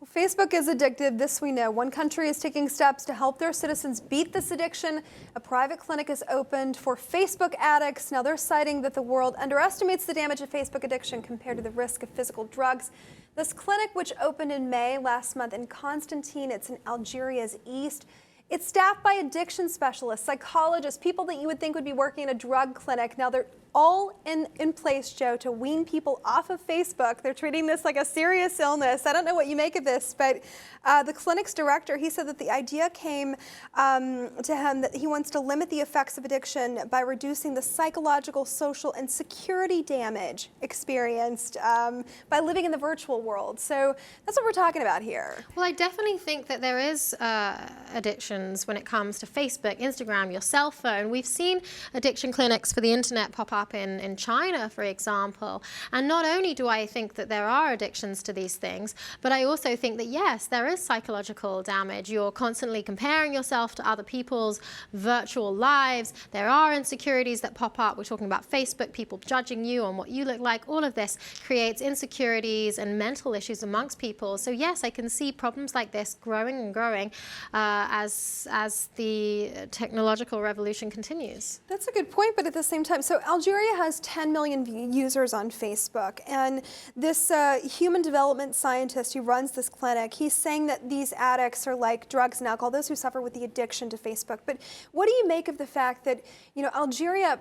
Well, Facebook is addictive, this we know. One country is taking steps to help their citizens beat this addiction. A private clinic is opened for Facebook addicts. Now they're citing that the world underestimates the damage of Facebook addiction compared to the risk of physical drugs. This clinic, which opened in May last month in Constantine, it's in Algeria's east. It's staffed by addiction specialists, psychologists, people that you would think would be working in a drug clinic. Now they're all in place, Joe, to wean people off of Facebook. They're treating this like a serious illness. I don't know what you make of this, but the clinic's director, he said that the idea came to him that he wants to limit the effects of addiction by reducing the psychological, social, and security damage experienced by living in the virtual world. So that's what we're talking about here. Well, I definitely think that there is addictions when it comes to Facebook, Instagram, your cell phone. We've seen addiction clinics for the internet pop up in China, for example. And not only do I think that there are addictions to these things, but I also think that, yes, there is psychological damage. You're constantly comparing yourself to other people's virtual lives. There are insecurities that pop up. We're talking about Facebook, people judging you on what you look like. All of this creates insecurities and mental issues amongst people. So yes, I can see problems like this growing and growing as the technological revolution continues. That's a good point, but at the same time, so Algeria has 10 million users on Facebook, and this human development scientist who runs this clinic, he's saying that these addicts are like drugs and alcohol, those who suffer with the addiction to Facebook. But what do you make of the fact that, Algeria,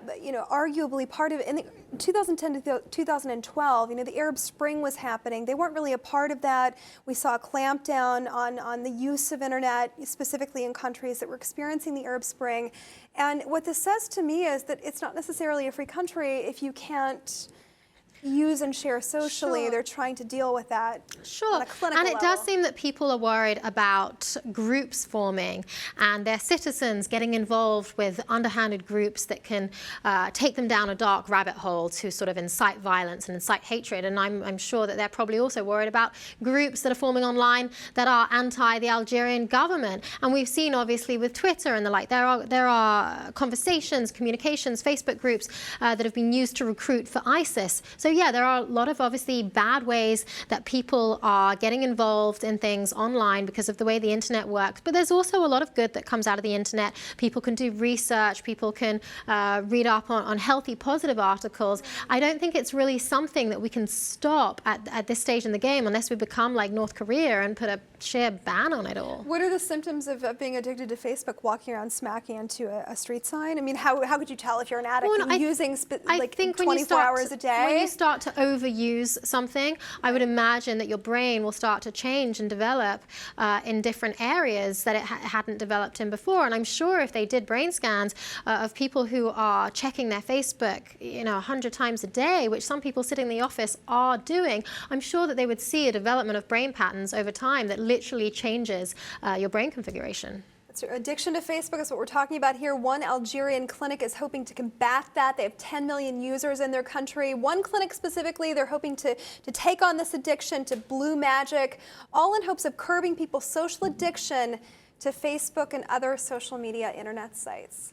arguably part of, in 2010 to 2012, the Arab Spring was happening. They weren't really a part of that. We saw a clampdown on the use of internet, specifically in countries that were experiencing the Arab Spring. And what this says to me is that it's not necessarily a free country if you can't use and share socially. Sure. They're trying to deal with that on a clinical And it level. does seem that people are worried about groups forming and their citizens getting involved with underhanded groups that can take them down a dark rabbit hole to sort of incite violence and incite hatred. And I'm sure that they're probably also worried about groups that are forming online that are anti the Algerian government. And we've seen, obviously, with Twitter and the like, there are conversations, communications, Facebook groups that have been used to recruit for ISIS. So yeah, there are a lot of obviously bad ways that people are getting involved in things online because of the way the internet works. But there's also a lot of good that comes out of the internet. People can do research, people can read up on healthy, positive articles. I don't think it's really something that we can stop at this stage in the game unless we become like North Korea and put a sheer ban on it all. What are the symptoms of being addicted to Facebook? Walking around smacking into a street sign? I mean, how could you tell if you're an addict and using like 24 hours a day? When you start to overuse something, I would imagine that your brain will start to change and develop in different areas that it hadn't developed in before. And I'm sure if they did brain scans of people who are checking their Facebook 100 times a day, which some people sitting in the office are doing, I'm sure that they would see a development of brain patterns over time that literally changes your brain configuration. Addiction to Facebook is what we're talking about here. One Algerian clinic is hoping to combat that. They have 10 million users in their country. One clinic specifically, they're hoping to take on this addiction to blue magic, all in hopes of curbing people's social addiction to Facebook and other social media internet sites.